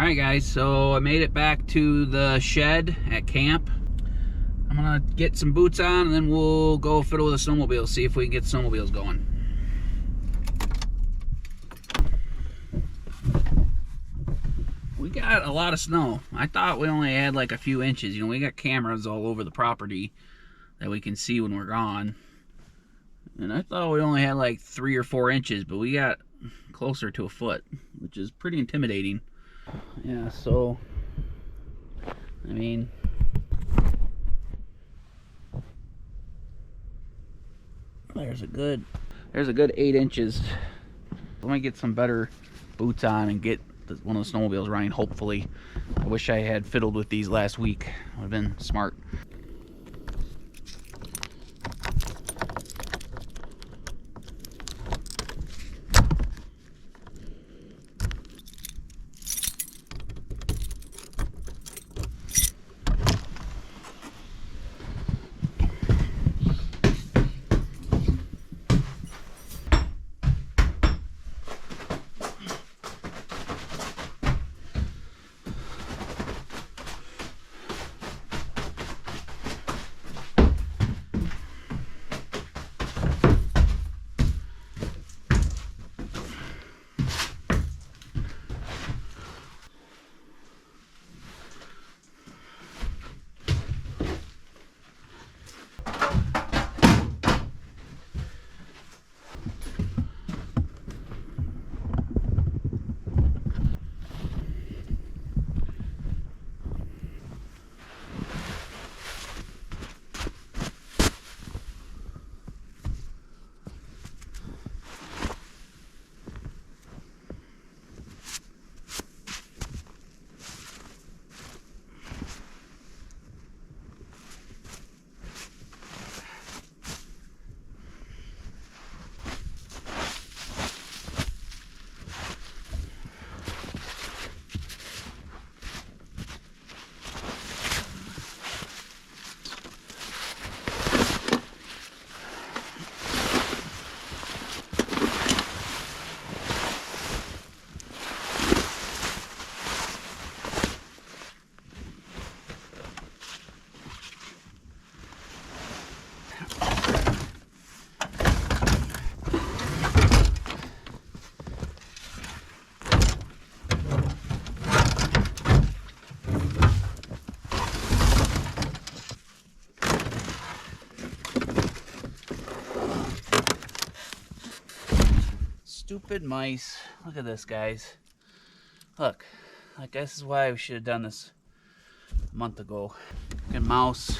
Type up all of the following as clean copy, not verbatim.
Alright guys, so I made it back to the shed at camp. I'm gonna get some boots on and then we'll go fiddle with the snowmobile, see if we can get snowmobiles going. We got a lot of snow. I thought we only had like a few inches. You know, we got cameras all over the property that we can see when we're gone. And I thought we only had like 3 or 4 inches, but we got closer to a foot, which is pretty intimidating. Yeah, so I mean, there's a good 8 inches. Let me get some better boots on and get one of the snowmobiles running, hopefully. I wish I had fiddled with these last week. Would have been smart. Stupid mice. Look at this, guys. Look, like, this is why we should have done this a month ago. Fucking mouse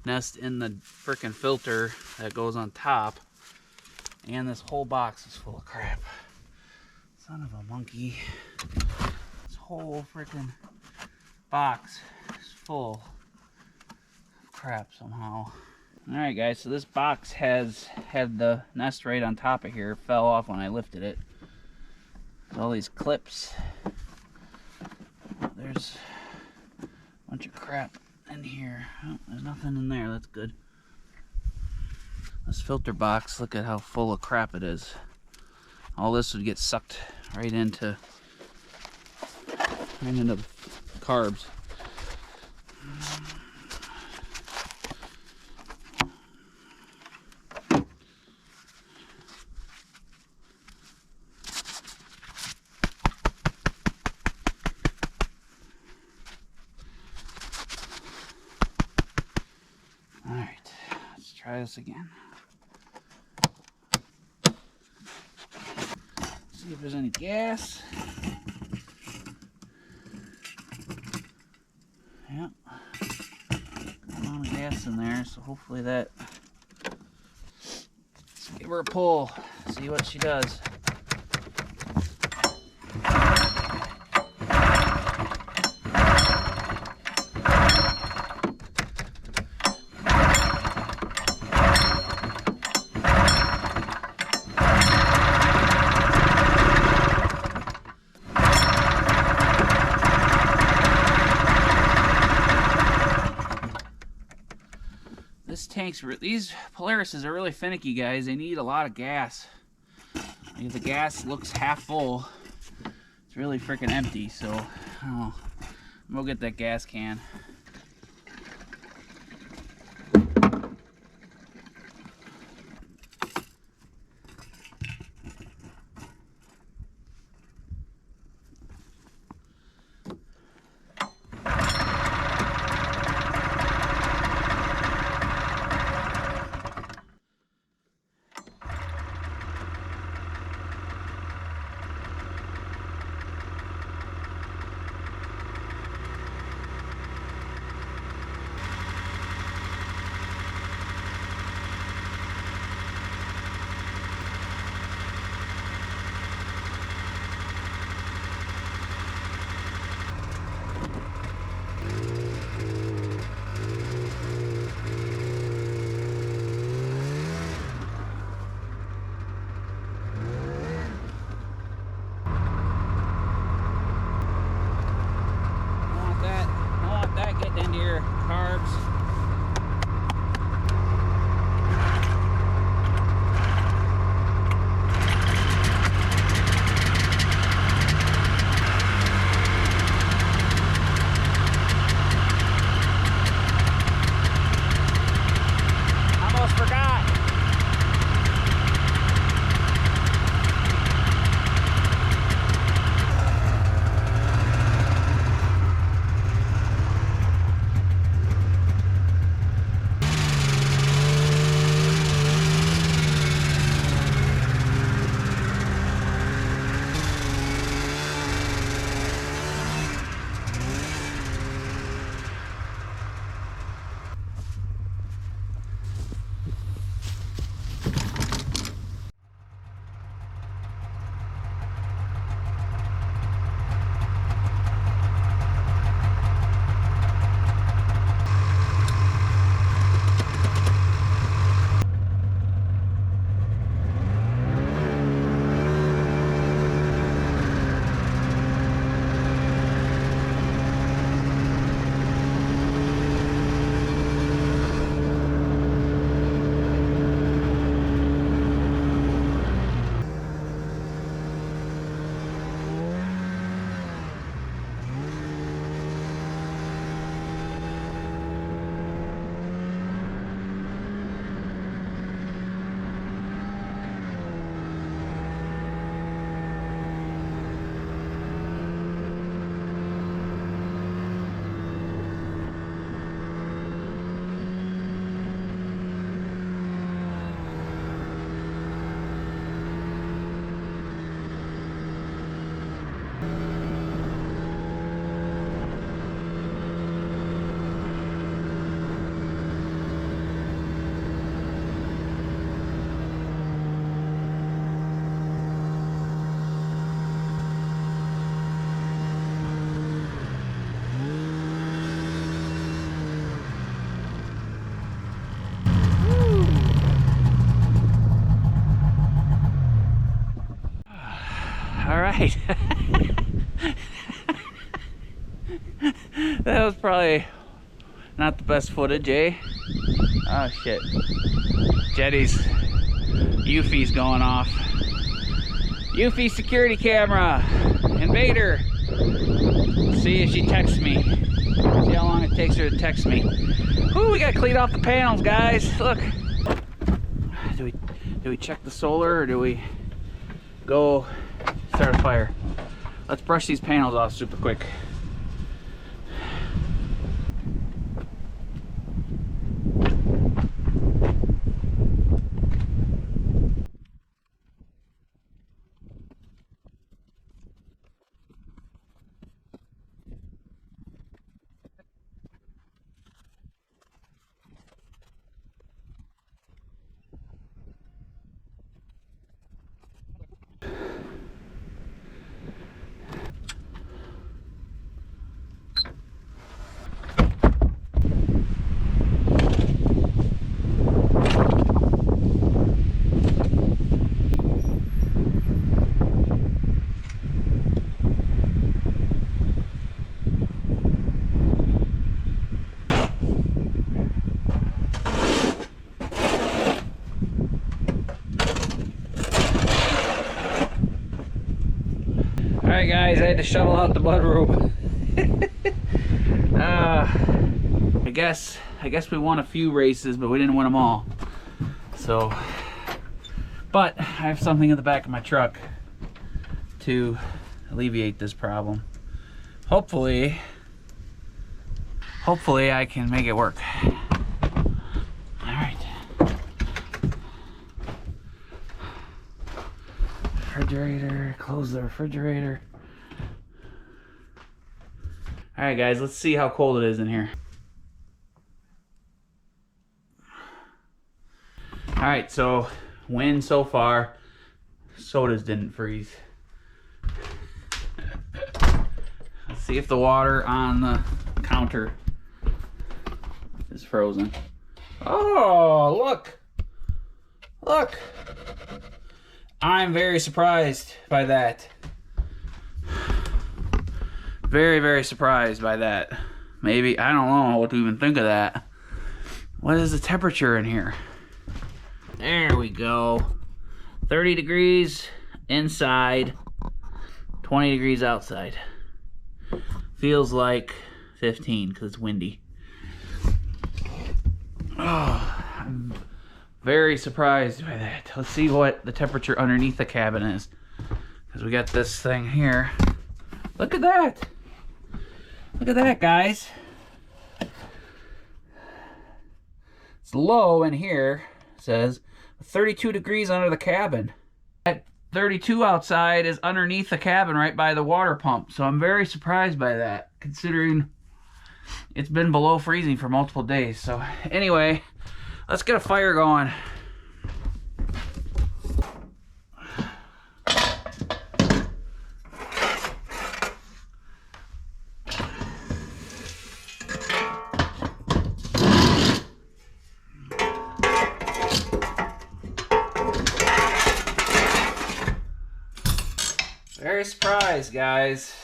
nest in the frickin' filter that goes on top, and this whole box is full of crap. Son of a monkey. This whole frickin' box is full of crap somehow. Alright guys, so this box had the nest right on top of here. It fell off when I lifted it. There's all these clips. There's a bunch of crap in here. Oh, there's nothing in there, that's good. This filter box, look at how full of crap it is. All this would get sucked right into the carbs. Try this again. See if there's any gas. Yep. Got a lot of gas in there, so hopefully that. Let's give her a pull. See what she does. These Polarises are really finicky, guys. They need a lot of gas. If the gas looks half full, it's It's really freaking empty, so I don't know. I'm gonna get that gas can. Into your carbs. Almost forgot. All right. That was probably not the best footage, eh? Oh shit. Jetty's Eufy's going off. Eufy security camera. Invader. See if she texts me. See how long it takes her to text me. Ooh, we gotta clean off the panels, guys. Look. Do we check the solar or do we go start a fire? Let's brush these panels off super quick. Alright guys, I had to shovel out the mudroom. I guess we won a few races, but we didn't win them all. So, but I have something in the back of my truck to alleviate this problem. Hopefully I can make it work. Alright. Refrigerator, close the refrigerator. Alright guys, let's see how cold it is in here. Alright, so wind so far. Sodas didn't freeze. Let's see if the water on the counter is frozen. Oh, look! Look! I'm very surprised by that. Very, very surprised by that. Maybe, I don't know what to even think of that. What is the temperature in here? There we go. 30 degrees inside, 20 degrees outside. Feels like 15 because it's windy. Oh, I'm very surprised by that. Let's see what the temperature underneath the cabin is. Because we got this thing here. Look at that. Look at that, guys. It's low in here. It says 32 degrees under the cabin. At 32 outside is underneath the cabin right by the water pump. So I'm very surprised by that, considering it's been below freezing for multiple days. So anyway, let's get a fire going. Very surprised, guys.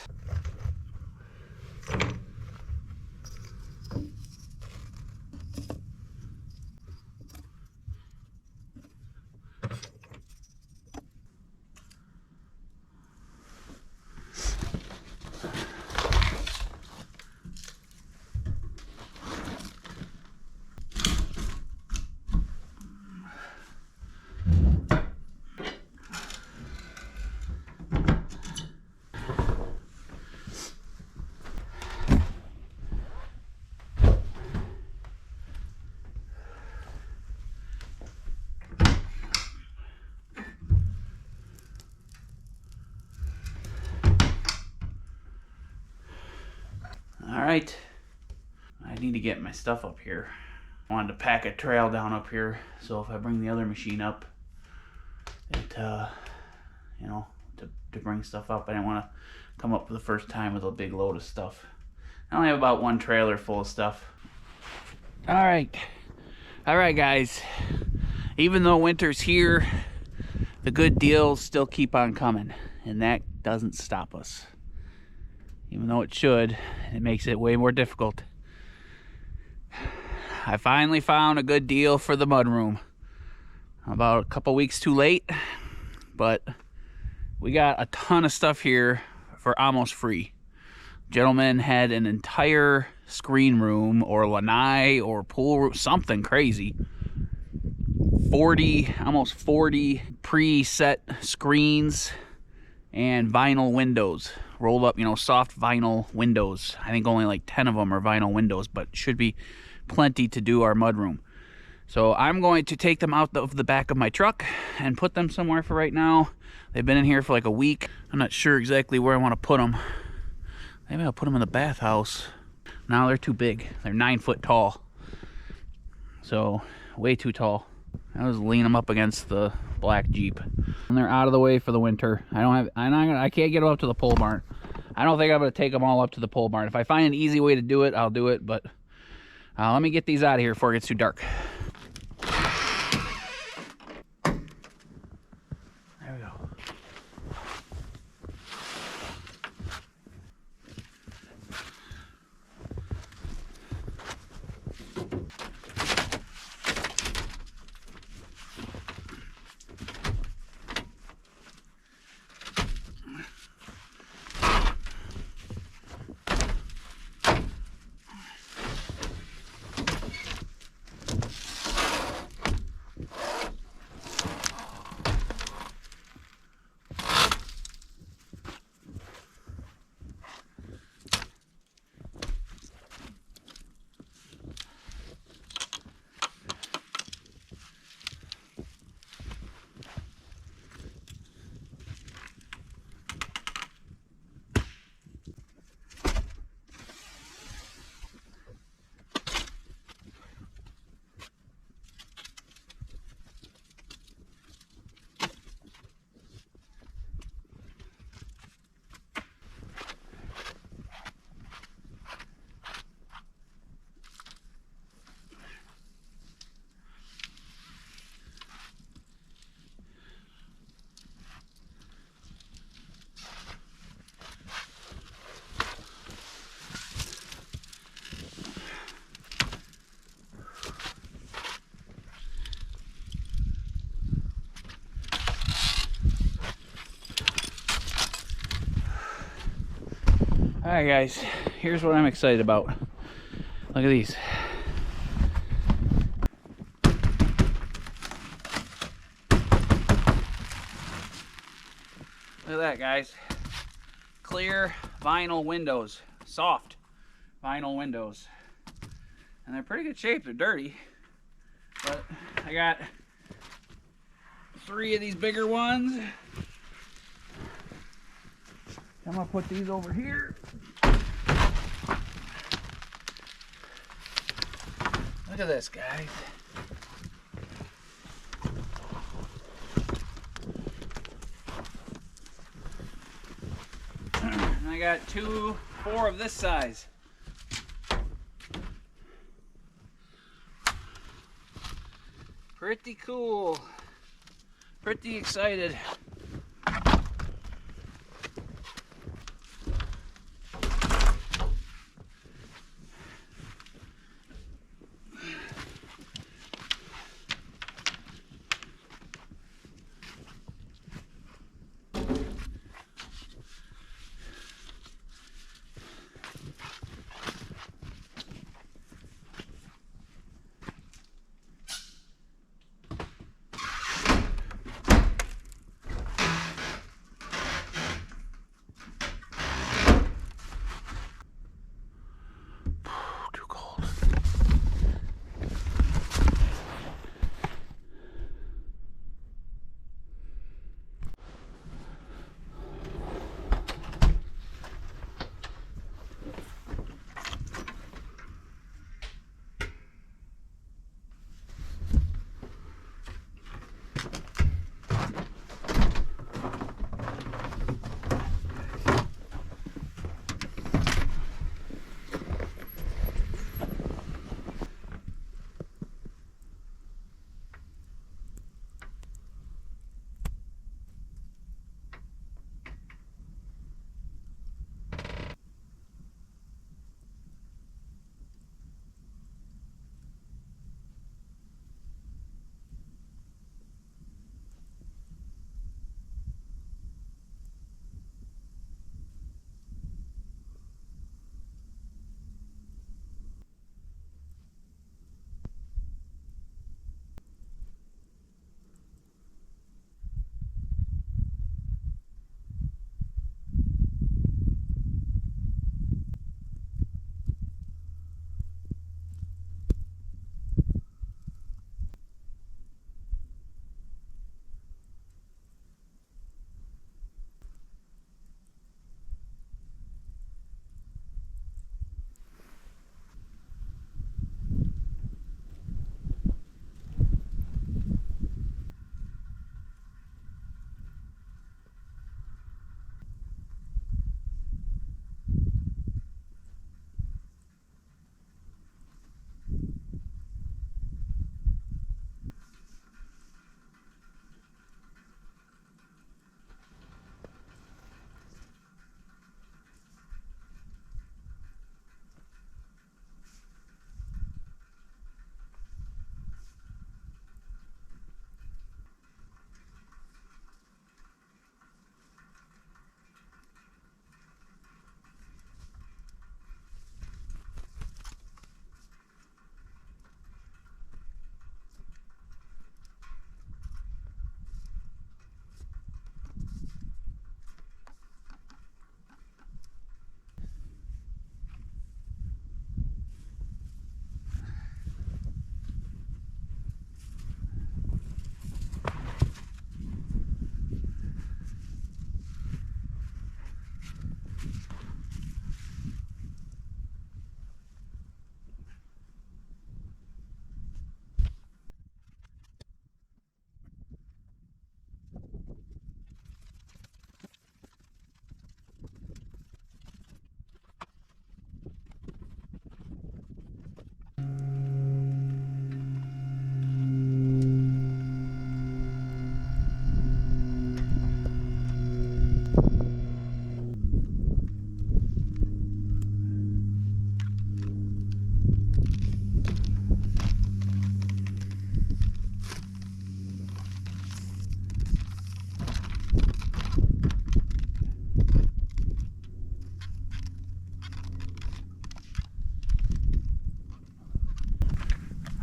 Alright, I need to get my stuff up here. I wanted to pack a trail down up here, so if I bring the other machine up, it, you know, to bring stuff up. I didn't want to come up for the first time with a big load of stuff. I only have about one trailer full of stuff. Alright, guys. Even though winter's here, the good deals still keep on coming, and that doesn't stop us. Even though it should, it makes it way more difficult. I finally found a good deal for the mudroom. About a couple weeks too late, but we got a ton of stuff here for almost free. Gentleman had an entire screen room or lanai or pool room, something crazy. Almost 40 preset screens and vinyl windows. Rolled up, you know, soft vinyl windows. I think only like 10 of them are vinyl windows, but should be plenty to do our mudroom. So I'm going to take them out of the back of my truck and put them somewhere for right now. They've been in here for like a week. I'm not sure exactly where I want to put them. Maybe I'll put them in the bathhouse. No, they're too big. They're 9 foot tall. So way too tall. I was leaning them up against the black Jeep. And they're out of the way for the winter. I can't get them up to the pole barn. I don't think I'm gonna take them all up to the pole barn. If I find an easy way to do it, I'll do it, but let me get these out of here before it gets too dark. There we go. Alright guys, here's what I'm excited about. Look at these. Look at that, guys. Clear vinyl windows. Soft vinyl windows. And they're pretty good shape. They're dirty. But I got 3 of these bigger ones. I'm gonna put these over here. Look at this, guys. And I got 4 of this size. Pretty cool. Pretty excited.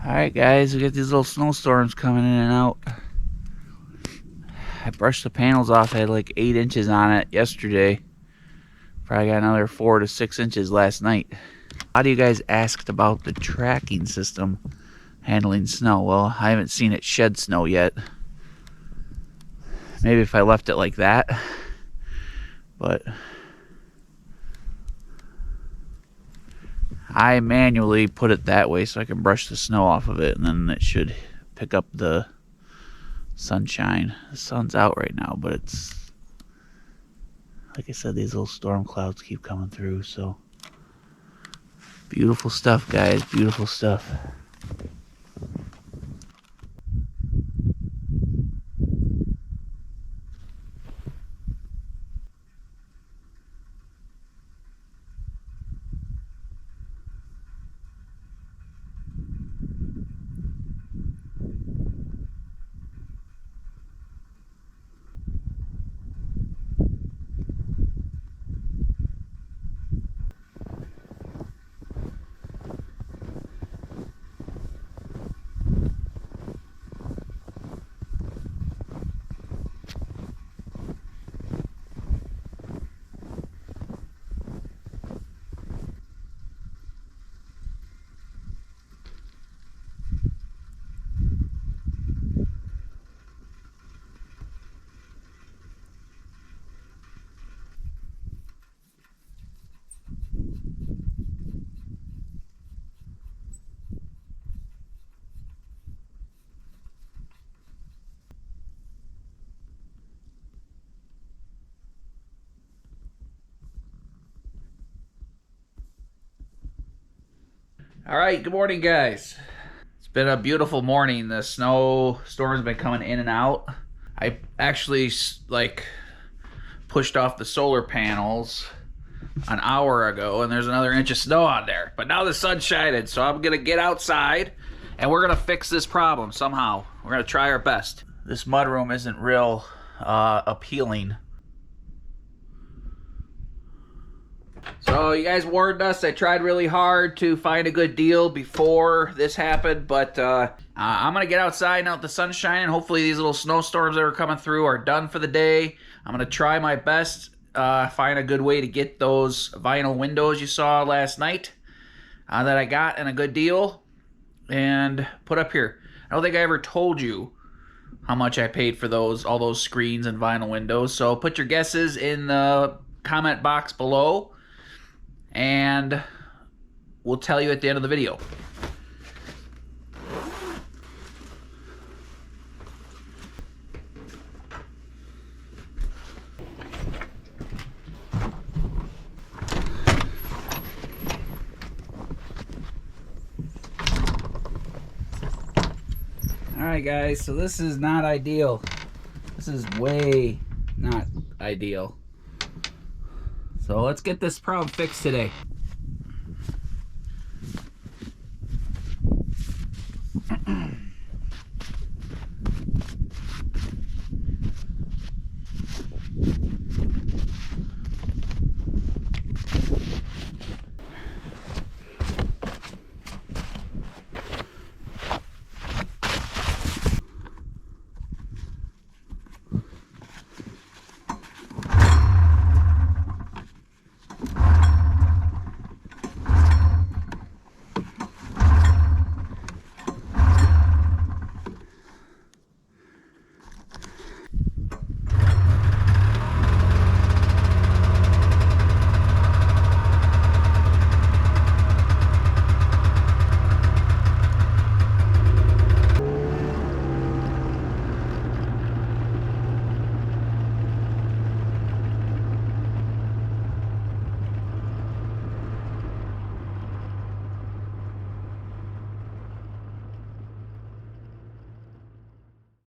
Alright guys, we got these little snowstorms coming in and out. I brushed the panels off. I had like 8 inches on it yesterday. Probably got another 4 to 6 inches last night. A lot of you guys asked about the tracking system handling snow. Well, I haven't seen it shed snow yet. Maybe if I left it like that. But I manually put it that way so I can brush the snow off of it, and then it should pick up the sunshine. The sun's out right now, but it's, like I said, these little storm clouds keep coming through, so beautiful stuff, guys, beautiful stuff. All right, good morning, guys. It's been a beautiful morning. The snow storm's been coming in and out. I actually pushed off the solar panels an hour ago, and there's another inch of snow on there. But now the sun's shining, so I'm gonna get outside and we're gonna fix this problem somehow. We're gonna try our best. This mudroom isn't real appealing. So you guys warned us. I tried really hard to find a good deal before this happened, but I'm gonna get outside now with the sun shining. Hopefully these little snowstorms that are coming through are done for the day. I'm gonna try my best, find a good way to get those vinyl windows you saw last night that I got in a good deal and put up here. I don't think I ever told you how much I paid for all those screens and vinyl windows. So put your guesses in the comment box below, and we'll tell you at the end of the video. Alright guys, so this is not ideal. This is way not ideal. So let's get this problem fixed today.